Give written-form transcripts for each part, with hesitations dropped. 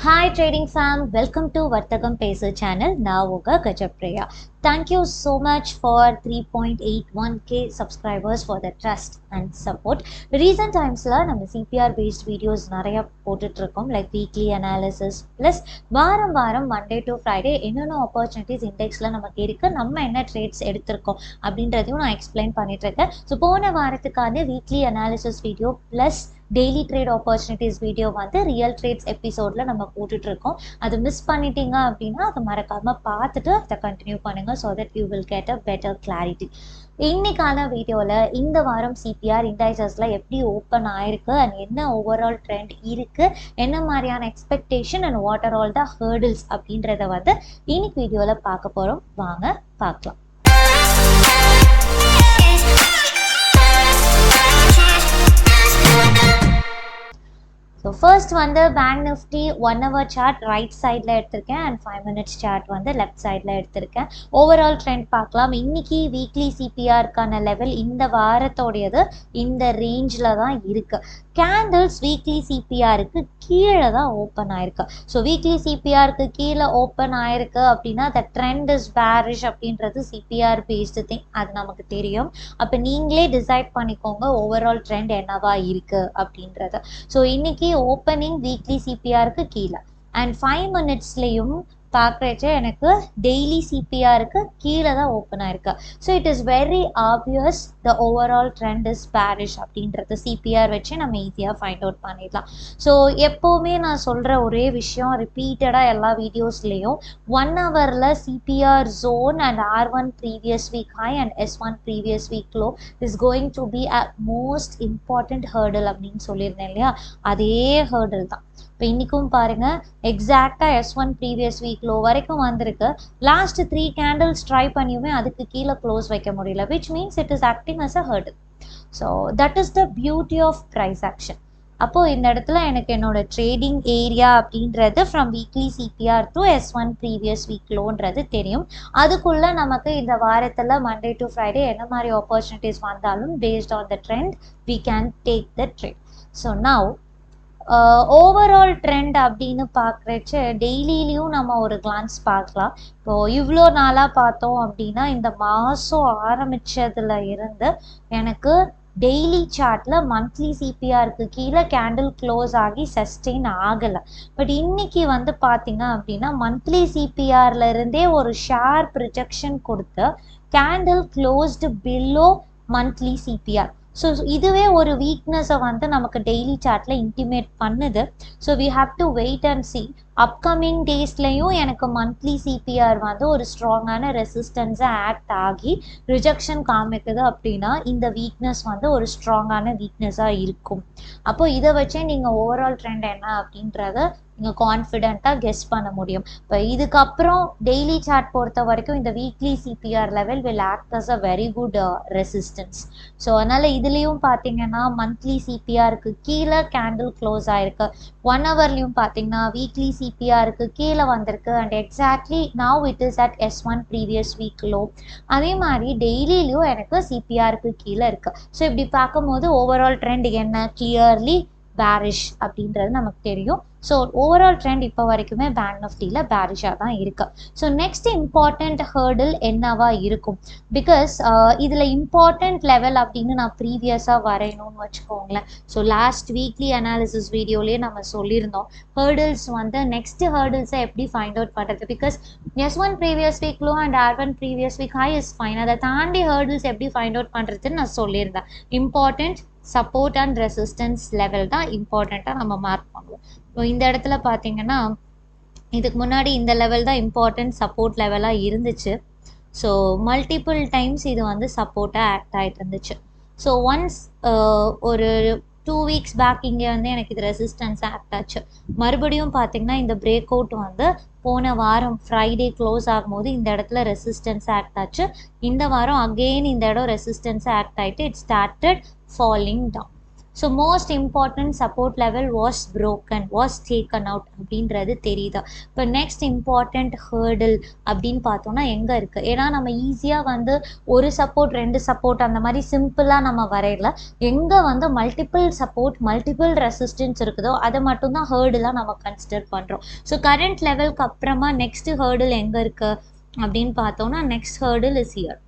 Hi trading fam, welcome to Vartagam Pesu channel. நான் உங்க Gajapriya. Thank you so much for 3.81k subscribers for the trust and support. Recent timesல நம்ம CPR based videos நிறைய போட்டுட்டு இருக்கோம், like weekly analysis plus வாரம் Monday to Friday என்னென்ன opportunities indexல நமக்கு இருக்கு, நம்ம என்ன trades எடுத்திருக்கோம் அப்படின்றதையும் நான் explain பண்ணிட்டு இருக்கேன். ஸோ போன வாரத்துக்கான weekly analysis video plus daily trade opportunities video வந்து ரியல் ட்ரேட்ஸ் எபிசோடில் நம்ம போட்டுட்ருக்கோம். அது மிஸ் பண்ணிட்டீங்க அப்படின்னா அதை மறக்காமல் பார்த்துட்டு அதை கண்டினியூ பண்ணுங்கள், so that you will get a better clarity. இன்னைக்கான வீடியோவில் இந்த வாரம் சிபிஆர் இண்டைசஸில் எப்படி ஓப்பன் ஆயிருக்கு அண்ட் என்ன ஓவரால் ட்ரெண்ட் இருக்குது, என்ன மாதிரியான expectation and what are all the hurdles அப்படின்றத வந்து இன்னைக்கு வீடியோவில் பார்க்க போகிறோம். வாங்க பார்க்கலாம். ஸோ ஃபர்ஸ்ட் வந்து bank Nifty 1 hour chart right சைடில் எடுத்திருக்கேன் அண்ட் 5 minutes சார்ட் வந்து லெஃப்ட் சைடில் எடுத்திருக்கேன். ஓவரால் ட்ரெண்ட் பார்க்கலாம். இன்னைக்கு வீக்லி சிபிஆருக்கான லெவல் இந்த வாரத்தோடையது இந்த ரேஞ்சில் தான் இருக்குது. கேண்டில்ஸ் வீக்லி சிபிஆருக்கு கீழே தான் ஓப்பன் ஆயிருக்கு. ஸோ வீக்லி சிபிஆருக்கு கீழே ஓப்பன் ஆயிருக்கு அப்படின்னா த ட்ரெண்ட் இஸ் பேரிஷ் அப்படின்றது சிபிஆர் பேஸ்டு திங், அது நமக்கு தெரியும். அப்போ நீங்களே டிசைட் பண்ணிக்கோங்க ஓவரால் ட்ரெண்ட் என்னவா இருக்கு அப்படின்றது. ஸோ இன்னைக்கு ஓப்பனிங் வீக்லி சிபிஆருக்கு கீழே அண்ட் 5 minutesலையும் பார்க்குறச்சே எனக்கு டெய்லி சிபிஆருக்கு கீழே தான் ஓப்பன் ஆயிருக்கு. So it is very obvious the overall trend is bearish அப்படின்றது சிபிஆர் வச்சு நம்ம ஈஸியாக ஃபைண்ட் அவுட் பண்ணிடலாம். ஸோ எப்போவுமே நான் சொல்கிற ஒரே விஷயம் ரிப்பீட்டடாக எல்லா வீடியோஸ்லேயும் 1 hourல CPR zone and R1 previous week high and S1 previous week low is going to be a most important hurdle அப்படின்னு சொல்லியிருந்தேன் இல்லையா, அதே ஹர்டில் தான். இப்போ இன்றைக்கும் பாருங்கள், எக்ஸாக்டாக S1 ப்ரீவியஸ் வீக் லோ வரைக்கும் வந்திருக்கு. லாஸ்ட் 3 கேண்டில்ஸ் ட்ரை பண்ணியுமே அதுக்கு கீழே க்ளோஸ் வைக்க முடியல, which means it is acting as a hurdle. So that is the beauty of price action. அப்போது இந்த இடத்துல எனக்கு என்னோட ட்ரேடிங் ஏரியா அப்படின்றது from weekly CPR to S1 previous week லோன்றது தெரியும். அதுக்குள்ளே நமக்கு இந்த வாரத்தில் மண்டே டு ஃப்ரைடே என்ன மாதிரி ஆப்பர்ச்சுனிட்டிஸ் வந்தாலும் based on the trend we can take the trade. So now overall trend அப்படின்னு பார்க்குறச்சு டெய்லிலையும் நம்ம ஒரு கிளான்ஸ் பார்க்கலாம். இப்போது இவ்வளோ நாளாக பார்த்தோம் அப்படின்னா இந்த மாதம் ஆரம்பித்ததில் இருந்து எனக்கு டெய்லி சார்ட்டில் மந்த்லி சிபிஆருக்கு கீழே கேண்டில் க்ளோஸ் ஆகி சஸ்டெயின் ஆகலை. பட் இன்னைக்கு வந்து பார்த்தீங்க அப்படின்னா மந்த்லி சிபிஆர்ல இருந்தே ஒரு ஷார்ப் ரிஜெக்ஷன் கொடுத்து candle closed below monthly CPR. So இதுவே ஒரு வீக்னஸை வந்து நமக்கு டெய்லி சார்ட்டில் இன்டிமேட் பண்ணுது. So we have to wait and see. Upcoming டேஸ்லையும் எனக்கு மந்த்லி சிபிஆர் வந்து ஒரு ஸ்ட்ராங்கான ரெசிஸ்டன்ஸை ஆக்ட் ஆகி ரிஜெக்ஷன் காமிக்குது அப்படின்னா இந்த வீக்னஸ் வந்து ஒரு ஸ்ட்ராங்கான வீக்னஸாக இருக்கும். அப்போது இதை வச்சே நீங்கள் ஓவரால் ட்ரெண்ட் என்ன அப்படின்றத நீங்கள் கான்ஃபிடென்ட்டாக கெஸ் பண்ண முடியும். இப்போ இதுக்கப்புறம் டெய்லி சார்ட் பொறுத்த வரைக்கும் இந்த weekly CPR level will act as a very good resistance. So அதனால் இதுலேயும் பார்த்தீங்கன்னா மந்த்லி சிபிஆருக்கு கீழே கேண்டில் க்ளோஸ் ஆயிருக்கு. 1 hourலையும் பார்த்தீங்கன்னா வீக்லி சிபிஆருக்கு கீழே வந்திருக்கு and exactly now it is at S1 previous week low. அதே மாதிரி டெய்லிலையும் எனக்கு சிபிஆருக்கு கீழே இருக்குது. ஸோ இப்படி பார்க்கும்போது ஓவரால் ட்ரெண்ட் என்ன, கிளியர்லி பேரிஷ் அப்படின்றது நமக்கு தெரியும். ஸோ ஓவரால் ட்ரெண்ட் இப்போ வரைக்குமே பேங்க் நிஃப்டியில் பேரிஷாக தான் இருக்குது. ஸோ நெக்ஸ்ட் இம்பார்ட்டண்ட் ஹர்டில் என்னவா இருக்கும், பிகாஸ் இதில் இம்பார்ட்டண்ட் லெவல் அப்படின்னு நான் ப்ரீவியஸாக வரையணும்னு வச்சுக்கோங்களேன். ஸோ லாஸ்ட் வீக்லி அனாலிசிஸ் வீடியோலேயே நம்ம சொல்லியிருந்தோம் ஹர்டில்ஸ் வந்து நெக்ஸ்ட் ஹர்டில்ஸை எப்படி ஃபைண்ட் அவுட் பண்ணுறது, because S1 previous week low and R1 previous week high is fine. அதை தாண்டி ஹர்டில்ஸ் எப்படி ஃபைண்ட் அவுட் பண்ணுறதுன்னு நான் சொல்லியிருந்தேன். Important support and resistance level தான் இம்பார்ட்டண்ட்டாக நம்ம மார்க் பண்ணுவோம். இப்போ இந்த இடத்துல பார்த்தீங்கன்னா இதுக்கு முன்னாடி இந்த லெவல் தான் இம்பார்ட்டன்ட் சப்போர்ட் லெவலாக இருந்துச்சு. ஸோ மல்டிபிள் டைம்ஸ் இது வந்து சப்போர்ட்டாக ஆக்ட் ஆகிட்டு இருந்துச்சு. ஸோ ஒன்ஸ் ஒரு 2 weeks பேக் இங்கே வந்து எனக்கு இது ரெசிஸ்டன்ஸ் ஆக்ட் ஆச்சு. மறுபடியும் பார்த்தீங்கன்னா இந்த பிரேக் அவுட் வந்து போன வாரம் ஃப்ரைடே க்ளோஸ் ஆகும்போது இந்த இடத்துல ரெசிஸ்டன்ஸ் ஆக்ட் ஆச்சு. இந்த வாரம் அகெயின் இந்த இடம் ரெசிஸ்டன்ஸ் ஆக்ட் ஆகிட்டு it started falling down. So most important support level was broken, was taken out அப்படின்றது தெரியுது. இப்போ நெக்ஸ்ட் இம்பார்ட்டண்ட் ஹேர்டில் அப்படின்னு பார்த்தோம்னா எங்கே இருக்குது? ஏன்னா நம்ம ஈஸியாக வந்து ஒரு சப்போர்ட் 2 சப்போர்ட் அந்த மாதிரி சிம்பிளாக நம்ம வரையல. எங்கே வந்து மல்டிபிள் சப்போர்ட் மல்டிபிள் ரெசிஸ்டன்ஸ் இருக்குதோ அதை மட்டும்தான் ஹேர்டிலாக நம்ம கன்சிடர் பண்ணுறோம். ஸோ கரண்ட் லெவலுக்கு அப்புறமா நெக்ஸ்ட் ஹேர்டில் எங்கே இருக்குது அப்படின்னு பார்த்தோம்னா நெக்ஸ்ட் ஹேர்டில் இஸ் ஹியர்.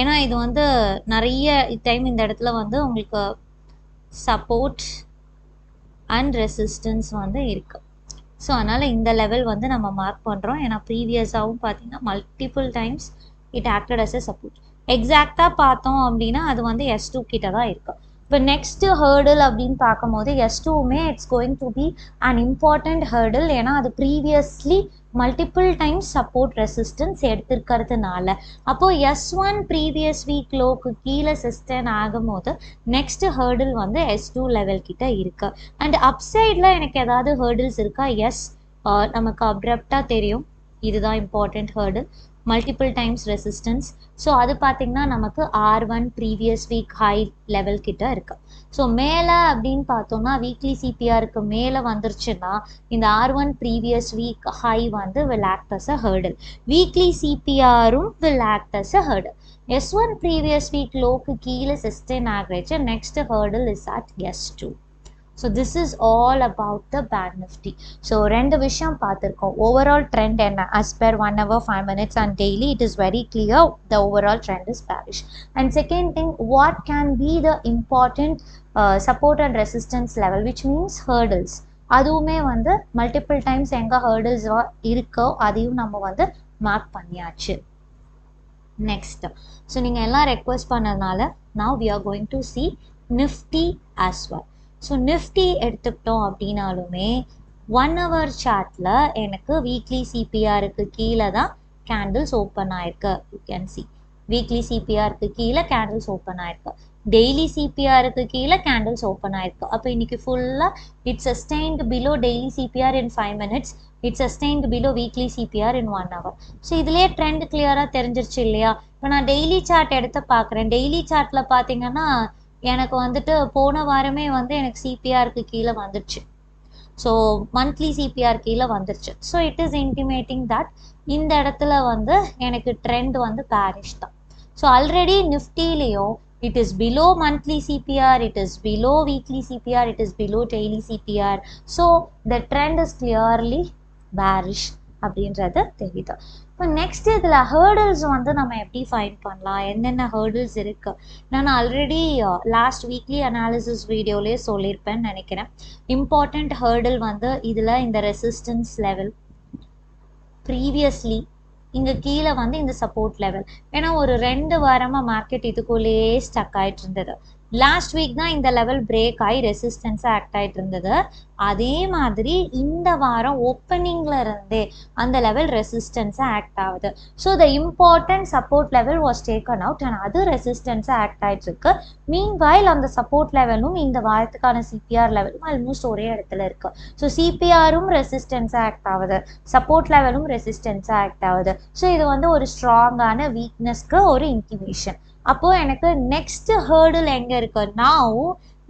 ஏன்னா இது வந்து நிறைய டைம் இந்த இடத்துல வந்து உங்களுக்கு சப்போர்ட் அண்ட் ரெசிஸ்டன்ஸ் வந்து இருக்குது. ஸோ அதனால் இந்த லெவல் வந்து நம்ம மார்க் பண்ணுறோம். ஏன்னா ப்ரீவியஸாகவும் பார்த்தீங்கன்னா multiple times it acted as a support. எக்ஸாக்டாக பார்த்தோம் அப்படின்னா அது வந்து S2 கிட்ட தான் இருக்குது. இப்போ நெக்ஸ்ட் ஹேர்டில் அப்படின்னு பார்க்கும்போது S2மே it's going to be an important hurdle. ஏன்னா அது previously multiple times support resistance எடுத்திருக்கிறதுனால. அப்போது S1 ப்ரீவியஸ் வீக் லோக்கு கீழே சஸ்டெயின் ஆகும்போது நெக்ஸ்ட் ஹேர்டில் வந்து S2 லெவல் கிட்ட இருக்குது. அண்ட் அப்சைடில் எனக்கு ஏதாவது ஹேர்டில்ஸ் இருக்கா? எஸ், நமக்கு அப்ரப்டாக தெரியும் இதுதான் important hurdle, multiple times resistance. So அது பார்த்திங்கன்னா நமக்கு R1 previous week high level கிட்ட இருக்குது. ஸோ மேலே அப்படின்னு பார்த்தோம்னா வீக்லி சிபிஆருக்கு மேலே வந்துருச்சுன்னா இந்த R1 ப்ரீவியஸ் வீக் ஹை வந்து will act as a hurdle. Weekly சிபிஆரும் will act as a hurdle. S1 previous week லோக்கு கீழே சஸ்டெயின் ஆகிடுச்சு. Next hurdle is at S2. So this is all about the Bank Nifty. So ரெண்டு விஷயம் பார்த்துருக்கோம். Overall trend என்ன as per 1 hour 5 minutes and daily it is very clear the overall trend is bearish. And second thing, what can be the important support and resistance level, which means hurdles. அதுவுமே வந்து multiple times எங்கே hurdles இருக்கோ அதையும் நம்ம வந்து mark பண்ணியாச்சு. Next, so நீங்கள் எல்லாம் ரெக்வஸ்ட் பண்ணதுனால now we are going to see Nifty as well. So Nifty எடுத்துக்கிட்டோம் அப்படின்னாலுமே 1 hour சார்ட்டில் எனக்கு வீக்லி சிபிஆருக்கு கீழே தான் கேண்டில்ஸ் ஓப்பன் ஆயிருக்கு. யூ கேன் சி வீக்லி சிபிஆருக்கு கீழே கேண்டில்ஸ் ஓப்பன் ஆயிருக்கு, டெய்லி சிபிஆருக்கு கீழே கேண்டில்ஸ் ஓப்பன் ஆயிருக்கு. அப்போ இன்னைக்கு ஃபுல்லாக it's sustained below daily CPR in 5 minutes, it's sustained below weekly CPR in 1 hour. So இதுலேயே ட்ரெண்ட் கிளியராக தெரிஞ்சிருச்சு இல்லையா? இப்போ நான் டெய்லி சார்ட் எடுத்து பார்க்குறேன். டெய்லி சார்ட்டில் பார்த்தீங்கன்னா எனக்கு வந்துட்டு போன வாரமே வந்து எனக்கு சிபிஆருக்கு கீழே வந்துடுச்சு. ஸோ மந்த்லி சிபிஆர் கீழே வந்துருச்சு. So it is intimating that இந்த இடத்துல வந்து எனக்கு ட்ரெண்ட் வந்து பேரிஷ் தான். ஸோ ஆல்ரெடி நிஃப்டிலேயும் it is below monthly CPR, it is below weekly CPR, it is below daily CPR. So the trend is clearly bearish அப்படின்றது தெரியுது. இப்போ நெக்ஸ்ட் இதில் ஹேர்டில்ஸ் வந்து நம்ம எப்படி ஃபைண்ட் பண்ணலாம், என்னென்ன ஹேர்டில்ஸ் இருக்குது? நான் ஆல்ரெடி லாஸ்ட் வீக்லி அனாலிசிஸ் வீடியோலேயே சொல்லியிருப்பேன்னு நினைக்கிறேன். இம்பார்ட்டண்ட் ஹேர்டில் வந்து இதில் இந்த ரெசிஸ்டன்ஸ் லெவல், ப்ரீவியஸ்லி இங்கே கீழே வந்து இந்த சப்போர்ட் லெவல். ஏன்னா ஒரு 2 வாரமாக மார்க்கெட் இதுக்குள்ளேயே ஸ்டக் ஆகிட்டு இருந்தது. லாஸ்ட் வீக் தான் இந்த லெவல் பிரேக் ஆகி ரெசிஸ்டன்ஸாக ஆக்ட் ஆகிட்டு இருந்தது. அதே மாதிரி இந்த வாரம் ஓப்பனிங்கில் இருந்தே அந்த லெவல் ரெசிஸ்டன்ஸாக ஆக்ட் ஆகுது. So the important support level was taken out and அது ரெசிஸ்டன்ஸாக ஆக்ட் ஆகிட்டு இருக்கு. மீன்வைல் அந்த சப்போர்ட் லெவலும் இந்த வாரத்துக்கான சிபிஆர் லெவலும் ஆல்மோஸ்ட் ஒரே இடத்துல இருக்கு. ஸோ சிபிஆரும் ரெசிஸ்டன்ஸாக ஆக்ட் ஆகுது, சப்போர்ட் லெவலும் ரெசிஸ்டன்ஸாக ஆக்ட் ஆகுது. ஸோ இது வந்து ஒரு ஸ்ட்ராங்கான வீக்னஸ்க்கு ஒரு இன்டிமேஷன். அப்போது எனக்கு நெக்ஸ்ட் ஹேர்டில் எங்கே இருக்குன்னா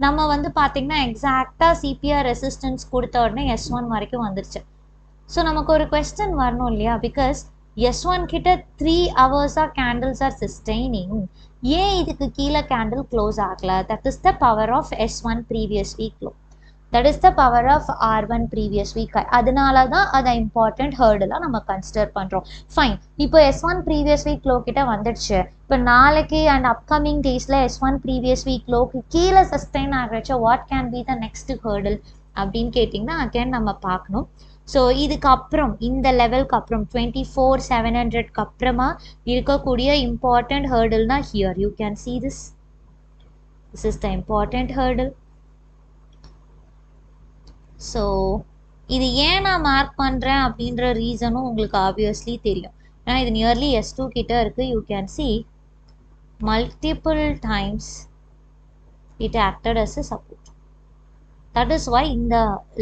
நம்ம வந்து பார்த்திங்கன்னா எக்ஸாக்டாக சிபிஆர் ரெசிஸ்டன்ஸ் கொடுத்த உடனே S1 வரைக்கும் வந்துருச்சு. ஸோ நமக்கு ஒரு கொஸ்டின் வரணும் இல்லையா? பிகாஸ் S1 கிட்ட 3 hours கேண்டில்ஸ் ஆர் சஸ்டெய்னிங், ஏன் இதுக்கு கீழே கேண்டில் க்ளோஸ் ஆகலை? That is the power of S1 previous week low, that is the power of R1 previous week. அதனால தான் அதை இம்பார்ட்டண்ட் ஹேர்டெலாம் நம்ம கன்சிடர் பண்ணுறோம். ஃபைன், இப்போ S1 ப்ரீவியஸ் வீக் லோ கிட்ட வந்துடுச்சு. இப்போ நாளைக்கு அண்ட் அப்கமிங் டேஸில் S1 ப்ரீவியஸ் வீக் லோக்கு கீழே சஸ்டெயின் ஆகிறச்ச what can be the next hurdle அப்படின்னு கேட்டிங்கன்னா அகேன் நம்ம பார்க்கணும். ஸோ இதுக்கப்புறம் இந்த லெவலுக்கு அப்புறம் 24,700க்கு அப்புறமா இருக்கக்கூடிய இம்பார்ட்டண்ட் ஹேர்டில்னா here you can see this is the important hurdle. So இது ஏன் நான் மார்க் பண்ணுறேன் அப்படின்ற ரீசனும் உங்களுக்கு ஆப்வியஸ்லி தெரியும். ஏன்னா இது நியர்லி S2 கிட்ட இருக்குது. You can see multiple times it acted as a support. That is why இந்த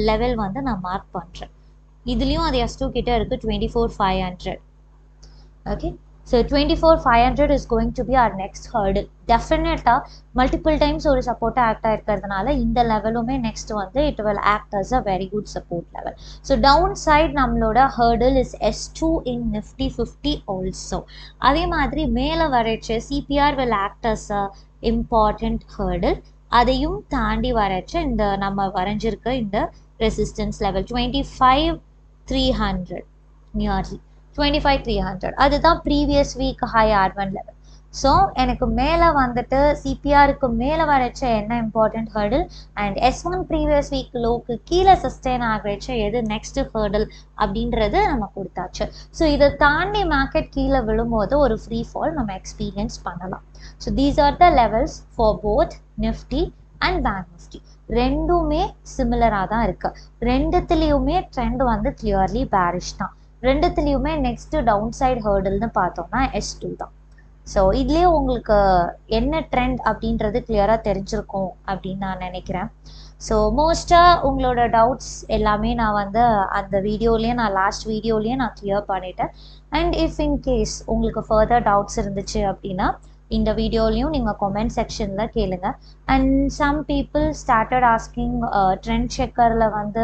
லெவல் வந்து நான் மார்க் பண்ணுறேன். இதுலேயும் அது S2 கிட்ட இருக்குது 24,500. Okay, So 24,500 is going to be our next hurdle. Definitely multiple times ஒரு support act ஆயிருக்கிறதுனால இந்த லெவலுமே next வந்து it will act as a very good support level. So downside நம்மளோட hurdle is S2 in Nifty 50 also. அதே மாதிரி மேலே வரைச்சு CPR will act as a important hurdle. அதையும் தாண்டி வரைச்சு இந்த நம்ம வரைஞ்சிருக்க இந்த resistance level 25,300 nearly 25,300 அதுதான் previous week high R1 level. So எனக்கு மேலே வந்துட்டு சிபிஆருக்கு மேலே வரைச்ச என்ன important ஹர்டில் and S1 previous week லோக்கு கீழே சஸ்டெயின் ஆகிடுச்ச எது நெக்ஸ்ட் ஹர்டில் அப்படின்றது நம்ம கொடுத்தாச்சு. ஸோ இதை தாண்டி மார்க்கெட் கீழே விழும்போது ஒரு ஃப்ரீ ஃபால் நம்ம எக்ஸ்பீரியன்ஸ் பண்ணலாம். So these are the levels for both Nifty and bank Nifty. ரெண்டுமே சிமிலராக தான் இருக்குது. ரெண்டுத்துலேயுமே ட்ரெண்ட் வந்து கிளியர்லி பேரிஷ் தான். ரெண்டுத்துலேயுமே நெக்ஸ்ட் டவுன் சைட் ஹர்டில்னு பார்த்தோம்னா S2 தான். ஸோ இதுலேயே உங்களுக்கு என்ன ட்ரெண்ட் அப்படின்றது கிளியராக தெரிஞ்சிருக்கும் அப்படின்னு நான் நினைக்கிறேன். ஸோ மோஸ்ட்டாக உங்களோட டவுட்ஸ் எல்லாமே நான் வந்து அந்த வீடியோலேயே நான் லாஸ்ட் வீடியோலேயே நான் கிளியர் பண்ணிட்டேன். அண்ட் இஃப் இன் கேஸ் உங்களுக்கு ஃபர்தர் டவுட்ஸ் இருந்துச்சு அப்படின்னா இந்த வீடியோலையும் நீங்கள் கமெண்ட் செக்ஷனில் கேளுங்க. And some people started asking trend செக்கரில் வந்து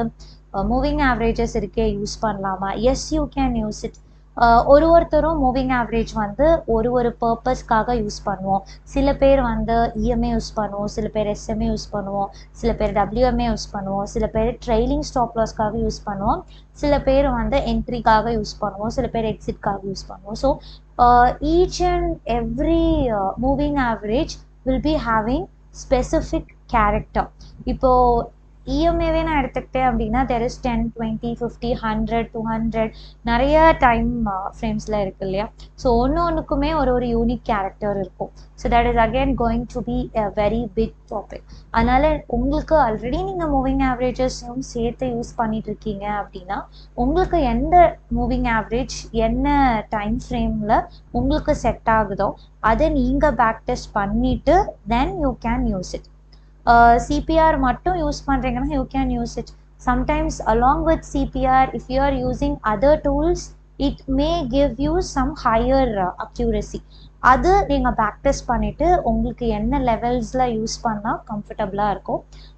மூவிங் ஆவரேஜஸ் இருக்கே யூஸ் பண்ணலாமா? Yes, you can use it. ஒருத்தரும் மூவிங் ஆவரேஜ் வந்து ஒரு பர்பஸ்க்காக யூஸ் பண்ணுவோம். சில பேர் வந்து இஎம்ஏ யூஸ் பண்ணுவோம், சில பேர் எஸ்எம்ஏ யூஸ் பண்ணுவோம், சில பேர் டபிள்யூஎம்ஏ யூஸ் பண்ணுவோம், சில பேர் ட்ரெயிலிங் ஸ்டாப் லாஸ்க்காக யூஸ் பண்ணுவோம், சில பேர் வந்து என்ட்ரிக்காக யூஸ் பண்ணுவோம், சில பேர் எக்ஸிட்காக யூஸ் பண்ணுவோம். So each and every moving average will be having specific character. இப்போது இஎம்ஏவே நான் எடுத்துக்கிட்டேன் அப்படின்னா தெர் இஸ் 10, 20, 50, 100, 200 நிறைய டைம் ஃப்ரேம்ஸில் இருக்குது இல்லையா? ஸோ ஒன்றுக்குமே ஒரு யூனிக் கேரக்டர் இருக்கும். So that is again going to be a very big topic. அதனால் உங்களுக்கு ஆல்ரெடி நீங்கள் மூவிங் ஆவரேஜஸையும் சேர்த்து யூஸ் பண்ணிகிட்ருக்கீங்க அப்படின்னா உங்களுக்கு எந்த மூவிங் ஆவரேஜ் என்ன டைம் ஃப்ரேமில் உங்களுக்கு செட் ஆகுதோ அதை நீங்கள் பேக் டெஸ்ட் பண்ணிவிட்டு then you can use it. CPR மட்டும் யூஸ் பண்ணுறீங்கன்னா you can use it. Sometimes along with CPR if you are using other tools it may give you some higher accuracy. அது நீங்கள் back test பண்ணிவிட்டு உங்களுக்கு என்ன லெவல்ஸில் use பண்ணால் கம்ஃபர்டபுளாக இருக்கோ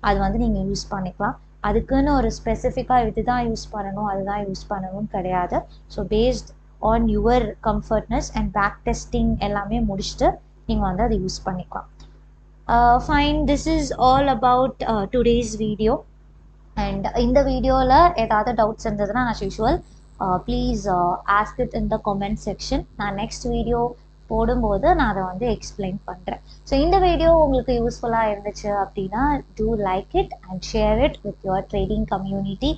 அது வந்து நீங்கள் யூஸ் பண்ணிக்கலாம். அதுக்குன்னு ஒரு ஸ்பெசிஃபிக்காக இதுதான் யூஸ் பண்ணணும் அதுதான் யூஸ் பண்ணணும்னு கிடையாது. So based on your comfortness and back testing எல்லாமே முடிச்சுட்டு நீங்கள் வந்து அதை யூஸ் பண்ணிக்கலாம். Fine, this is all about today's video. And in the video la edavadhu doubts irundadna as usual please ask it in the comment section. Na next video போடும்போது நான் அதை வந்து எக்ஸ்பிளைன் பண்ணுறேன். ஸோ இந்த வீடியோ உங்களுக்கு யூஸ்ஃபுல்லாக இருந்துச்சு அப்படின்னா do like it and share it with your trading community.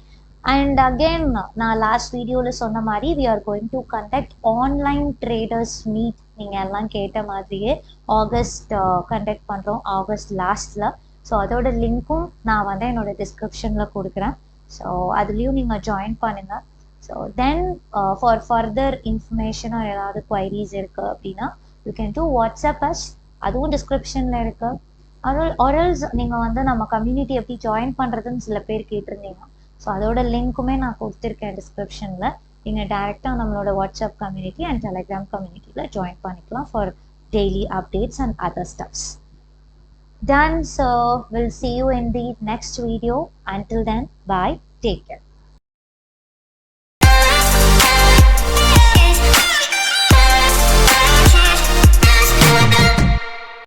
And again நான் லாஸ்ட் வீடியோவில் சொன்ன மாதிரி we are going to conduct online traders meet. நீங்கள் எல்லாம் கேட்ட மாதிரியே ஆகஸ்ட் கண்டக்ட் பண்ணுறோம், ஆகஸ்ட் லாஸ்ட்டில். ஸோ அதோட லிங்க்கும் நான் வந்து என்னோட டிஸ்கிரிப்ஷனில் கொடுக்குறேன். ஸோ அதுலேயும் நீங்கள் ஜாயின் பண்ணுங்கள். ஸோ தென் ஃபார் ஃபர்தர் இன்ஃபர்மேஷனோ ஏதாவது குவைரிஸ் இருக்குது அப்படின்னா you can do WhatsApp us, அதுவும் டிஸ்கிரிப்ஷனில் இருக்குது. ஆர்எல்ஸ் நீங்கள் வந்து நம்ம கம்யூனிட்டி எப்படி ஜாயின் பண்ணுறதுன்னு சில பேர் கேட்டிருந்தீங்க. ஸோ அதோட லிங்க்குமே நான் கொடுத்துருக்கேன் டிஸ்கிரிப்ஷனில். நீங்கள் டைரெக்டாக நம்மளோட வாட்ஸ்அப் கம்யூனிட்டி அண்ட் டெலிகிராம் கம்யூனிட்டியில் ஜாயின் பண்ணிக்கலாம் for daily updates and other stubs. Done. So we'll see you in the next video. Until then, bye. Take care.